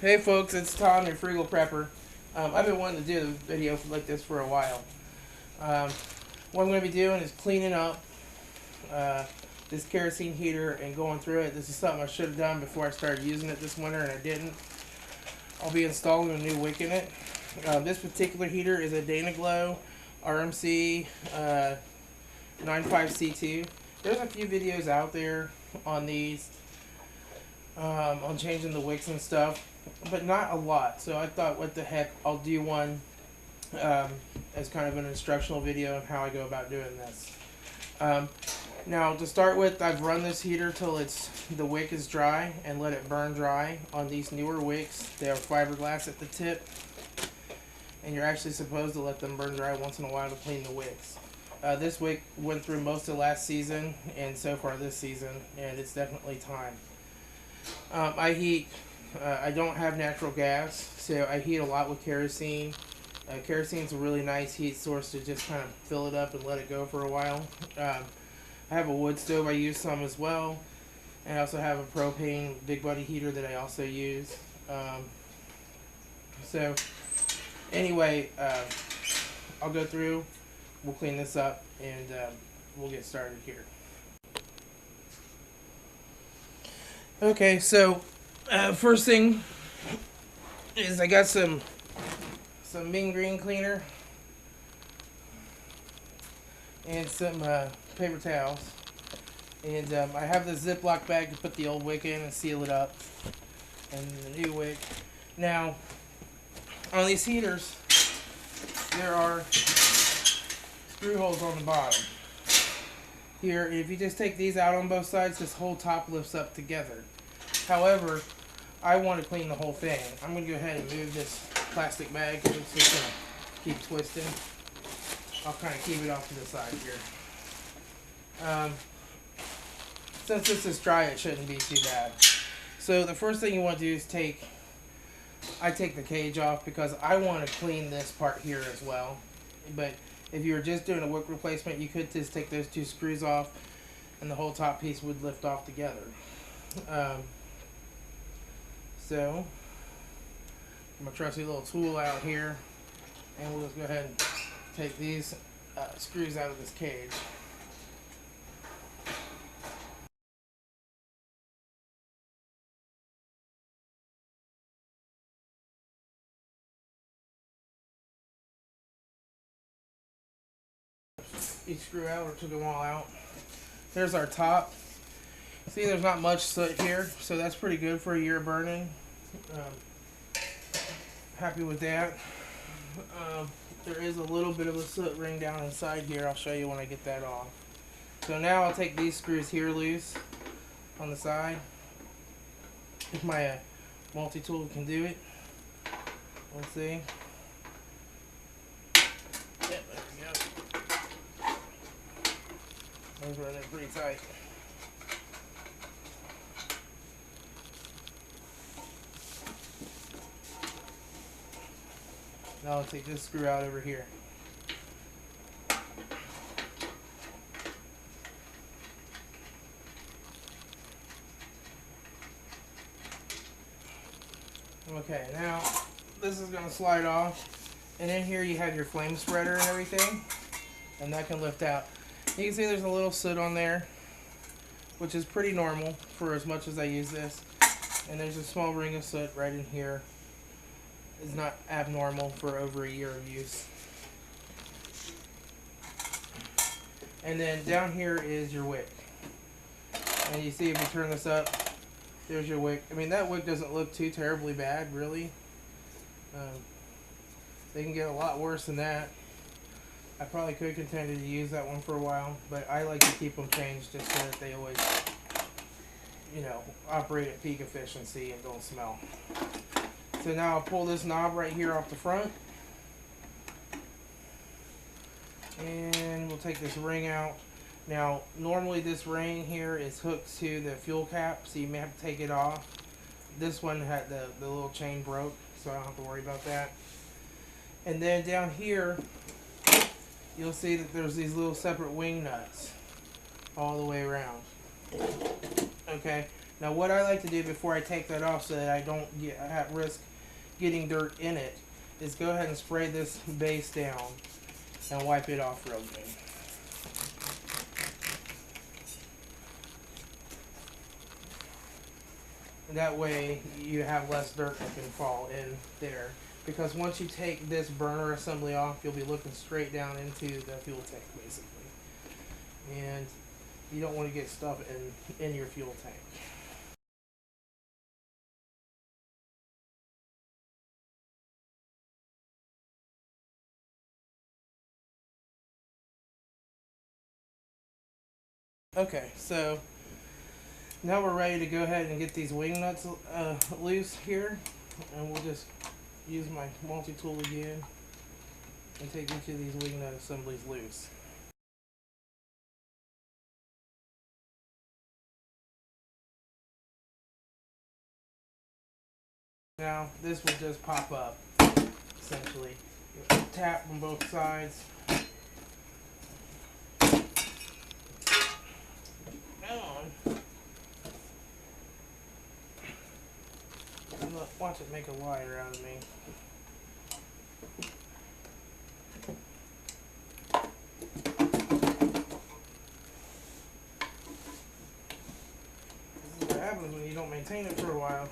Hey folks, it's Tom, your Frugal Prepper. I've been wanting to do a video like this for a while. What I'm going to be doing is cleaning up this kerosene heater and going through it. This is something I should have done before I started using it this winter, and I didn't. I'll be installing a new wick in it. This particular heater is a DynaGlow RMC 95C2. There's a few videos out there on these, on changing the wicks and stuff, but not a lot. So I thought, what the heck, I'll do one as kind of an instructional video on how I go about doing this. Now, to start with, I've run this heater till the wick is dry and let it burn dry. On these newer wicks, they have fiberglass at the tip, and you're actually supposed to let them burn dry once in a while to clean the wicks. This wick went through most of last season and so far this season, and it's definitely time. I heat. I don't have natural gas, so I heat a lot with kerosene. Kerosene's a really nice heat source to just kind of fill it up and let it go for a while. I have a wood stove I use some as well, and I also have a propane big buddy heater that I also use. So anyway, I'll go through, we'll clean this up, and we'll get started here. Okay, so first thing is I got some mean green cleaner and some paper towels, and I have the Ziploc bag to put the old wick in and seal it up, and the new wick. Now, on these heaters, there are screw holes on the bottom. Here, if you just take these out on both sides, this whole top lifts up together. However, I want to clean the whole thing. I'm going to go ahead and move this plastic bag because it's just going to keep twisting. I'll kind of keep it off to the side here. Since this is dry, it shouldn't be too bad. So the first thing you want to do is I take the cage off because I want to clean this part here as well. But if you were just doing a wick replacement, you could just take those two screws off and the whole top piece would lift off together. So, my trusty little tool out here, and we'll just go ahead and take these screws out of this cage. Each screw out, or took them all out. There's our top. See, there's not much soot here, so that's pretty good for a year burning. Happy with that. There is a little bit of a soot ring down inside here. I'll show you when I get that off. So now I'll take these screws here loose on the side. If my multi-tool can do it. We'll see. Yep, there we go. Those running pretty tight. Now I'll take this screw out over here. Okay, now this is going to slide off, and in here you have your flame spreader and everything, and that can lift out. You can see there's a little soot on there, which is pretty normal for as much as I use this, and there's a small ring of soot right in here. It's not abnormal for over a year of use. And then down here is your wick. And you see, if you turn this up, there's your wick. I mean, that wick doesn't look too terribly bad, really. They can get a lot worse than that. I probably could continue to use that one for a while, but I like to keep them changed just so that they always, you know, operate at peak efficiency and don't smell. So now I'll pull this knob right here off the front, and we'll take this ring out. Now, normally this ring here is hooked to the fuel cap, so you may have to take it off. This one had the little chain broke, so I don't have to worry about that. And then down here, you'll see that there's these little separate wing nuts all the way around. Okay, Now what I like to do before I take that off so that I don't get at risk getting dirt in it is go ahead and spray this base down and wipe it off real good. That way you have less dirt that can fall in there. Because once you take this burner assembly off, you'll be looking straight down into the fuel tank basically. And you don't want to get stuff in your fuel tank. Okay, so now we're ready to go ahead and get these wing nuts loose here. And we'll just use my multi-tool again and take each of these wing nut assemblies loose. Now this will just pop up essentially. You tap from both sides. Watch it make a liar out of me. This is what happens when you don't maintain it for a while.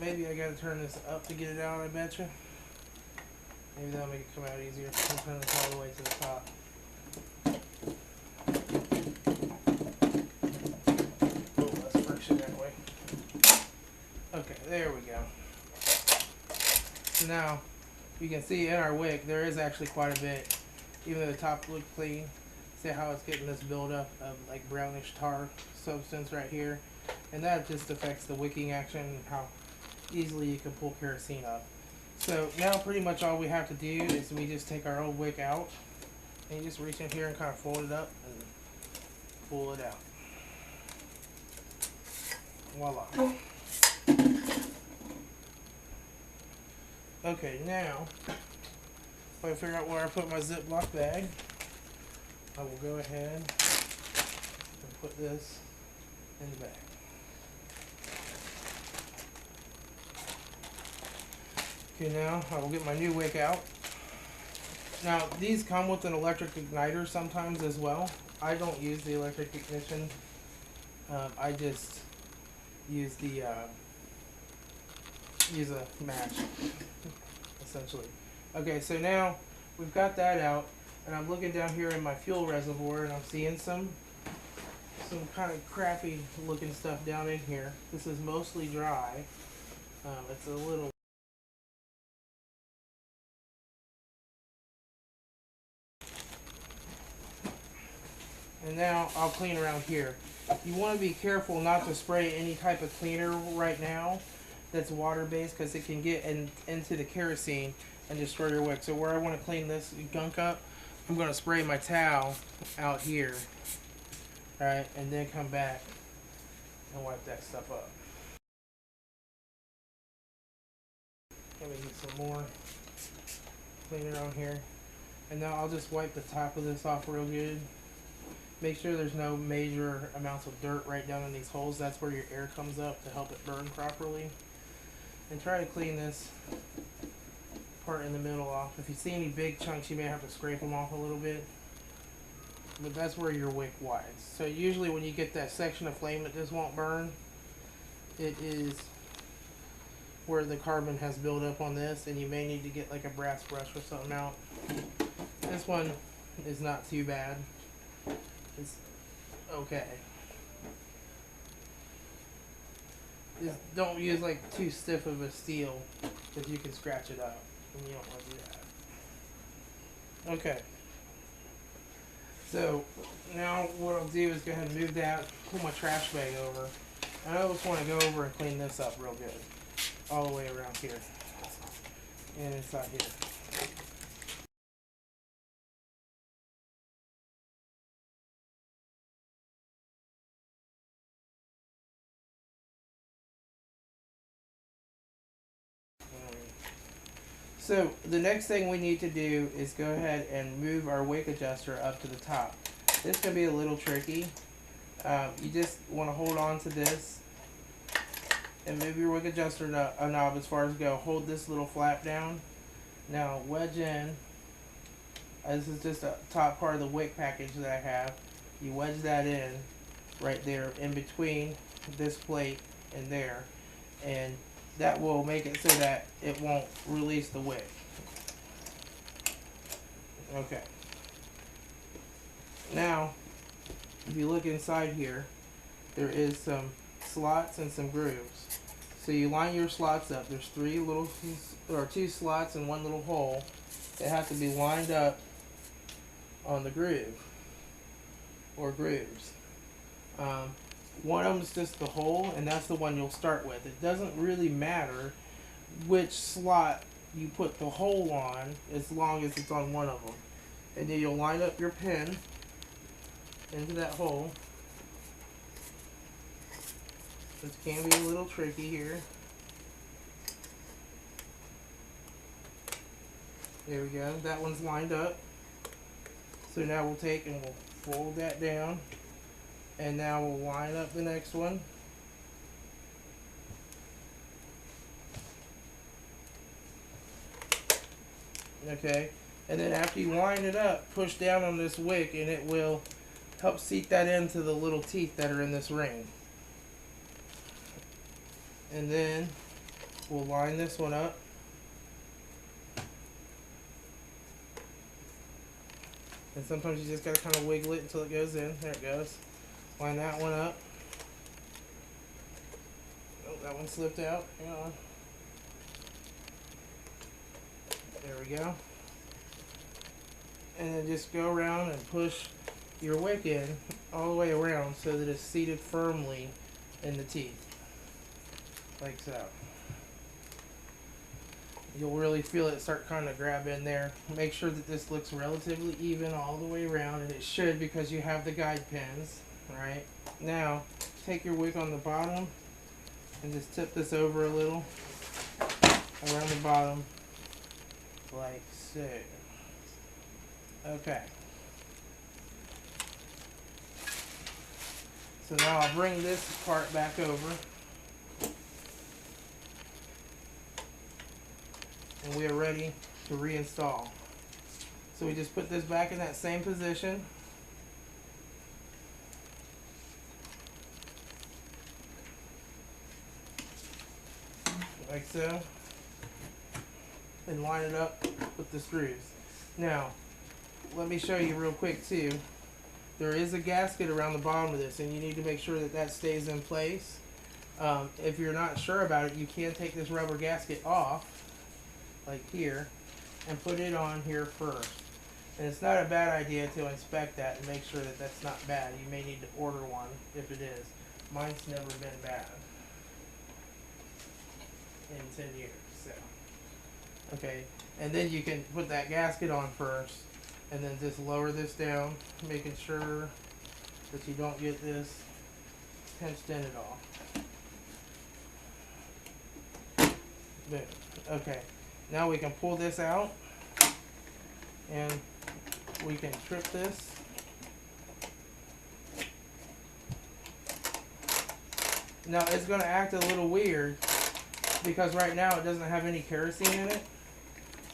Maybe I gotta turn this up to get it out, I betcha. Maybe that'll make it come out easier. I'll turn this all the way to the top. A little less friction that way. Okay, there we go. So now, you can see in our wick, there is actually quite a bit. Even though the top looks clean, see how it's getting this buildup of like brownish tar substance right here. And that just affects the wicking action and how easily you can pull kerosene up. So now pretty much all we have to do is we just take our old wick out and you just reach in here and kind of fold it up and pull it out. Voila. Okay, now if I figure out where I put my Ziploc bag, I will go ahead and put this in the bag. Okay, now I will get my new wick out. Now these come with an electric igniter sometimes as well. I don't use the electric ignition. I just use the use a match essentially. Okay, so now we've got that out, and I'm looking down here in my fuel reservoir, and I'm seeing some kind of crappy looking stuff down in here. This is mostly dry. It's a little. And now I'll clean around here. You want to be careful not to spray any type of cleaner right now that's water based, because it can get into the kerosene and destroy your wick. So where I want to clean this gunk up, I'm going to spray my towel out here, alright, and then come back and wipe that stuff up. Let me get some more cleaner on here. And now I'll just wipe the top of this off real good. Make sure there's no major amounts of dirt right down in these holes. That's where your air comes up to help it burn properly. And try to clean this part in the middle off. If you see any big chunks, you may have to scrape them off a little bit. But that's where your wick wides. So usually when you get that section of flame that just won't burn, it is where the carbon has built up on this, and you may need to get like a brass brush or something out. This one is not too bad. It's okay. Just don't use like too stiff of a steel, because you can scratch it up, and you don't want to do that. Okay. So now what I'll do is go ahead and move that, pull my trash bag over, and I just want to go over and clean this up real good, all the way around here and inside here. So the next thing we need to do is go ahead and move our wick adjuster up to the top. This can be a little tricky, You just want to hold on to this and move your wick adjuster knob as far as go. Hold this little flap down. Now wedge in. This is just a top part of the wick package that I have. You wedge that in right there in between this plate and there, and that will make it so that it won't release the wick. Okay. Now, if you look inside here, there is some slots and some grooves. So you line your slots up. There's two slots and one little hole that have to be lined up on the groove or grooves. One of them is just the hole, and that's the one you'll start with. It doesn't really matter which slot you put the hole on as long as it's on one of them. And then you'll line up your pin into that hole. This can be a little tricky here. There we go. That one's lined up. So now we'll take and we'll fold that down. And now we'll line up the next one. Okay. And then after you line it up, push down on this wick and it will help seat that into the little teeth that are in this ring. And then we'll line this one up. And sometimes you just gotta kind of wiggle it until it goes in. There it goes. Line that one up. Oh, that one slipped out. Hang on. There we go. And then just go around and push your wick in all the way around so that it's seated firmly in the teeth. Like so. You'll really feel it start kind of grab in there. Make sure that this looks relatively even all the way around, and it should because you have the guide pins. Right? Now, take your wick on the bottom and just tip this over a little around the bottom like so. Okay. So now I'll bring this part back over. And we are ready to reinstall. So we just put this back in that same position. Like so. And line it up with the screws. Now, let me show you real quick too. There is a gasket around the bottom of this and you need to make sure that that stays in place. If you're not sure about it, you can take this rubber gasket off, like here, and put it on here first. And it's not a bad idea to inspect that and make sure that that's not bad. You may need to order one if it is. Mine's never been bad in 10 years. So, okay, and then you can put that gasket on first, and then just lower this down, making sure that you don't get this pinched in at all. Boom. Okay, now we can pull this out, and we can trip this. Now it's going to act a little weird because right now it doesn't have any kerosene in it,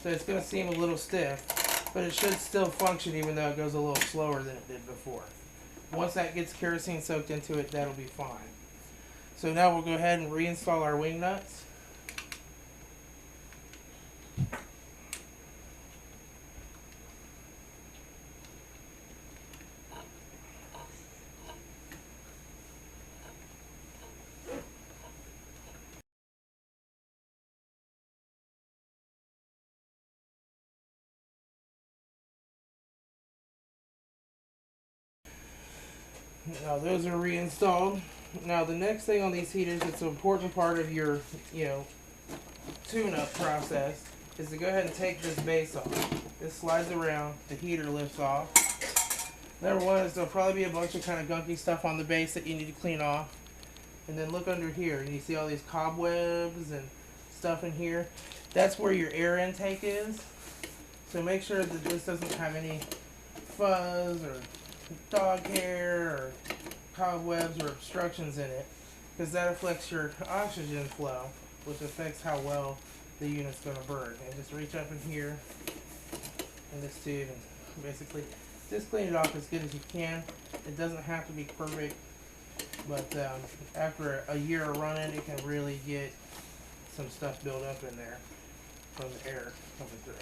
so it's going to seem a little stiff, but it should still function even though it goes a little slower than it did before. Once that gets kerosene soaked into it, that'll be fine. So now we'll go ahead and reinstall our wing nuts. Now those are reinstalled. Now the next thing on these heaters, it's an important part of your, tune-up process, is to go ahead and take this base off. This slides around, the heater lifts off. Number one is there'll probably be a bunch of kind of gunky stuff on the base that you need to clean off. And then look under here, and you see all these cobwebs and stuff in here. That's where your air intake is. So make sure that this doesn't have any fuzz or dog hair or cobwebs or obstructions in it, because that affects your oxygen flow, which affects how well the unit's going to burn. And just reach up in here in this tube and basically just clean it off as good as you can. It doesn't have to be perfect, but after a year of running, it can really get some stuff built up in there from the air coming through.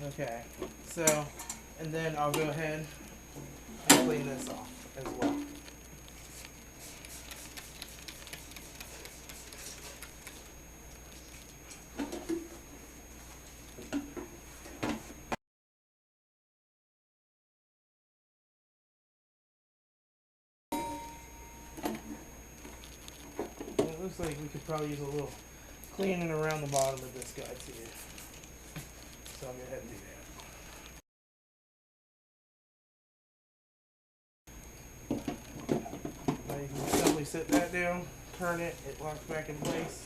Okay, so, and then I'll go ahead and clean this off as well. And it looks like we could probably use a little cleaning around the bottom of this guy too. So I'll go ahead and do that. Now you can simply set that down, turn it, it locks back in place.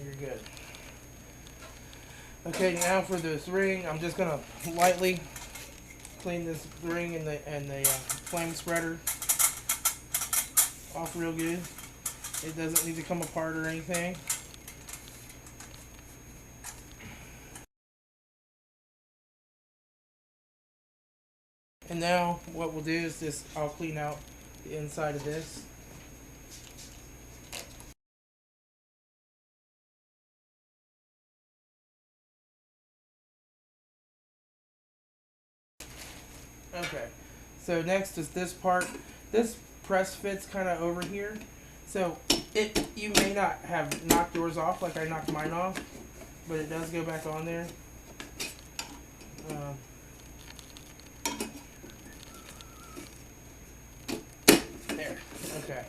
You're good. Okay, now for this ring, I'm just gonna lightly clean this ring and the flame spreader off real good. It doesn't need to come apart or anything. And now what we'll do is just, I'll clean out the inside of this. Okay, so next is this part. This press fits kind of over here, so you may not have knocked yours off like I knocked mine off, but it does go back on there. There, okay.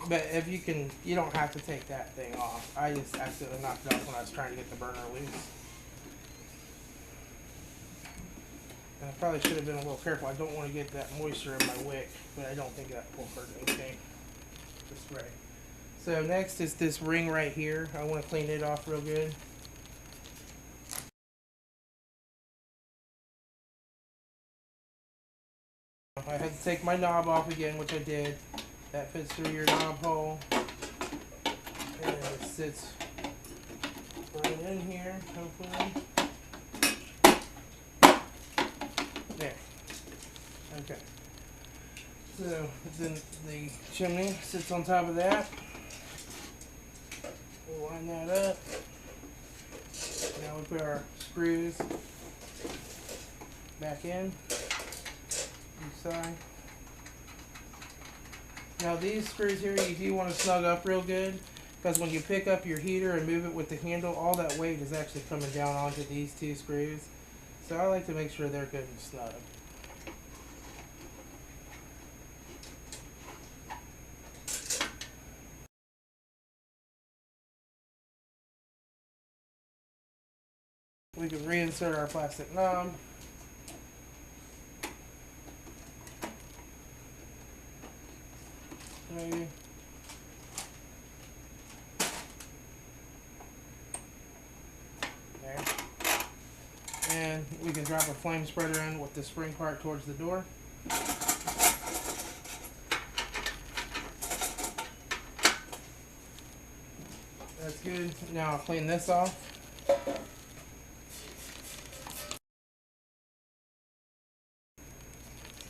But if you can, you don't have to take that thing off. I just accidentally knocked it off when I was trying to get the burner loose. And I probably should have been a little careful. I don't want to get that moisture in my wick, but I don't think that will hurt anything. The spray. So next is this ring right here. I want to clean it off real good. I had to take my knob off again, which I did. That fits through your knob hole. And it sits right in here, hopefully. There. Okay. So then the chimney sits on top of that. We'll line that up. Now we put our screws back in each side. Now these screws here, you do want to snug up real good, because when you pick up your heater and move it with the handle, all that weight is actually coming down onto these two screws. So I like to make sure they're good and snug. We can reinsert our plastic knob. Maybe. There. And we can drop a flame spreader in with the spring part towards the door. That's good. Now I'll clean this off.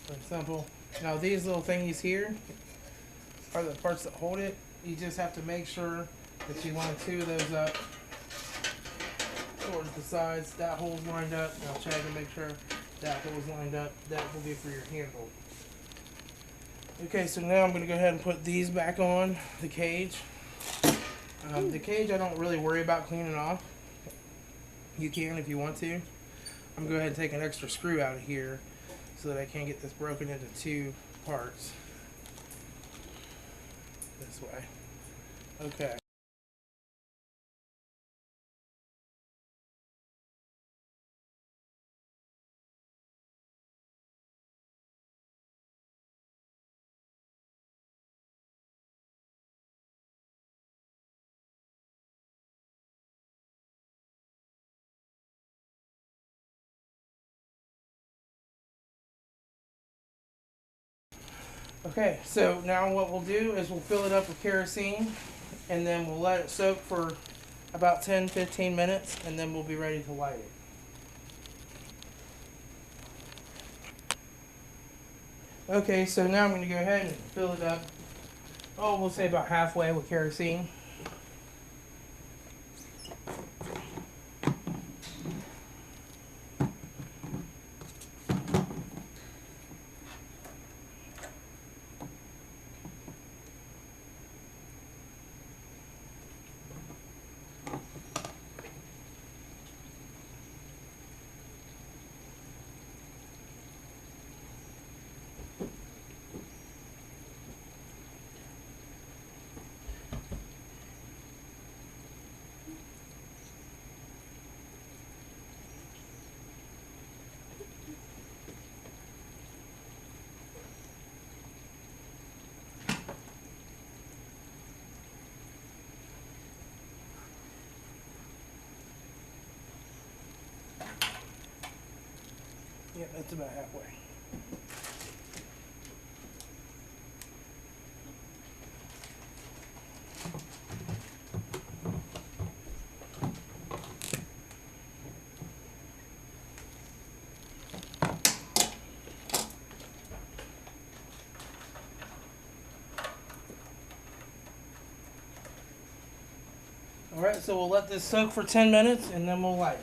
Very simple. Now these little thingies here are the parts that hold it. You just have to make sure that you line two of those up towards the sides. That hole's lined up. I'll check and make sure that hole's lined up. That will be for your handle. Okay, so now I'm going to go ahead and put these back on the cage. The cage I don't really worry about cleaning off. You can if you want to. I'm going to go ahead and take an extra screw out of here so that I can get this broken into two parts. This way. Okay. Okay, so now what we'll do is we'll fill it up with kerosene, and then we'll let it soak for about 10-15 minutes, and then we'll be ready to light it. Okay, so now I'm going to go ahead and fill it up, oh, we'll say about halfway with kerosene. Yep, that's about halfway. Alright, so we'll let this soak for 10 minutes and then we'll light it.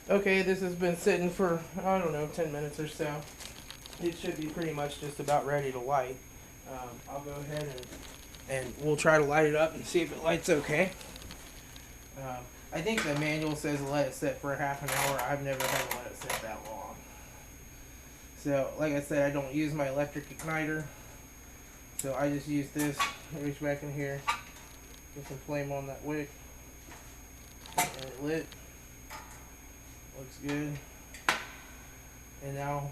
Okay, this has been sitting for, I don't know, 10 minutes or so. It should be pretty much just about ready to light. I'll go ahead and we'll try to light it up and see if it lights okay. I think the manual says let it sit for half an hour. I've never had to let it sit that long. So, like I said, I don't use my electric igniter. So I just use this, reach back in here, get some flame on that wick, and it lit. Looks good. And now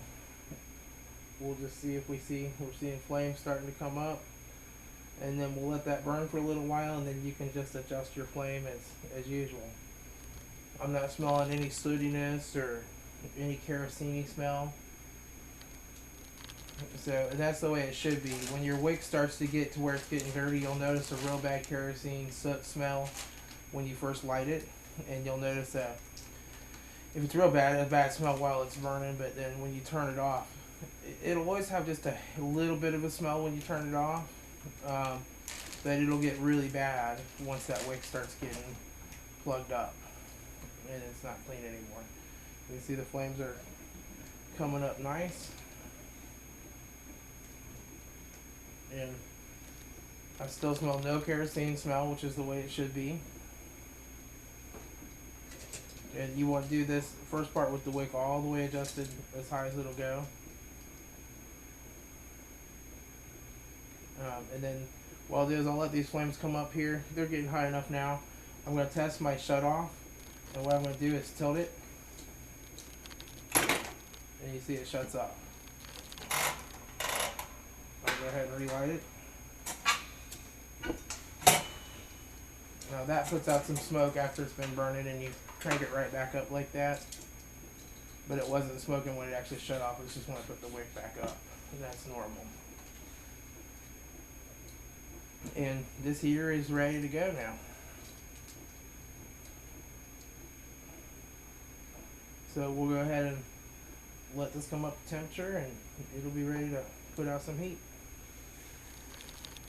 we'll just see if we're seeing flames starting to come up. And then we'll let that burn for a little while, and then you can just adjust your flame as usual. I'm not smelling any sootiness or any kerosene smell. So that's the way it should be. When your wick starts to get to where it's getting dirty, you'll notice a real bad kerosene soot smell when you first light it. And you'll notice that if it's real bad, a bad smell while it's burning, but then when you turn it off, it'll always have just a little bit of a smell when you turn it off. But it'll get really bad once that wick starts getting plugged up and it's not clean anymore. You can see the flames are coming up nice. And I still smell no kerosene smell, which is the way it should be. And you want to do this first part with the wick all the way adjusted as high as it'll go. And then what I'll do is I'll let these flames come up here. They're getting high enough now. I'm going to test my shut off. And what I'm going to do is tilt it. And you see it shuts off. I'll go ahead and relight it. Now that puts out some smoke after it's been burning, and you crank it right back up like that. But it wasn't smoking when it actually shut off. It's just when I put the wick back up. And that's normal. And this heater is ready to go now. So we'll go ahead and let this come up to temperature, and it'll be ready to put out some heat.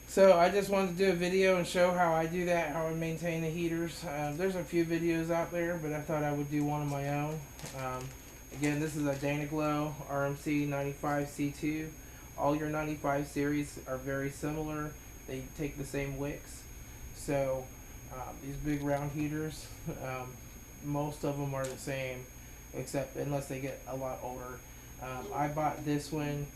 So I just wanted to do a video and show how I do that, how I maintain the heaters. There's a few videos out there, but I thought I would do one of my own. Again, this is a DynaGlow RMC 95C2. All your 95 series are very similar. They take the same wicks. So these big round heaters, most of them are the same, except unless they get a lot older. I bought this one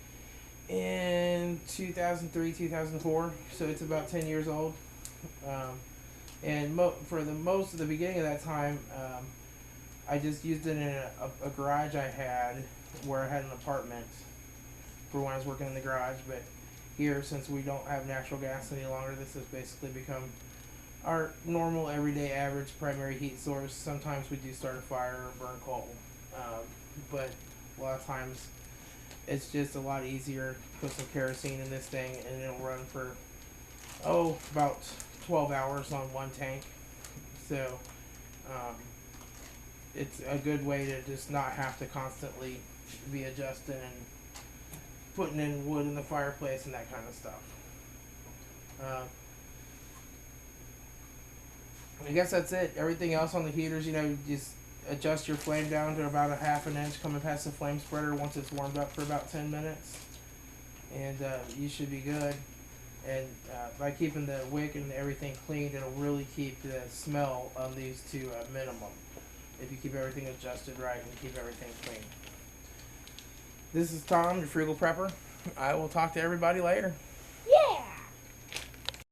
in 2003, 2004, so it's about 10 years old. And for most of the beginning of that time, I just used it in a garage I had, where I had an apartment for when I was working in the garage. But here, since we don't have natural gas any longer, this has basically become our normal, everyday, average primary heat source. Sometimes we do start a fire or burn coal. but a lot of times it's just a lot easier to put some kerosene in this thing, and it'll run for about 12 hours on one tank. So it's a good way to just not have to constantly be adjusting and putting in wood in the fireplace and that kind of stuff. I guess that's it. Everything else on the heaters, you just adjust your flame down to about a half an inch coming past the flame spreader once it's warmed up for about 10 minutes. And you should be good. And by keeping the wick and everything cleaned, it'll really keep the smell on these to a minimum. If you keep everything adjusted right and keep everything clean. This is Tom, your Frugal Prepper. I will talk to everybody later.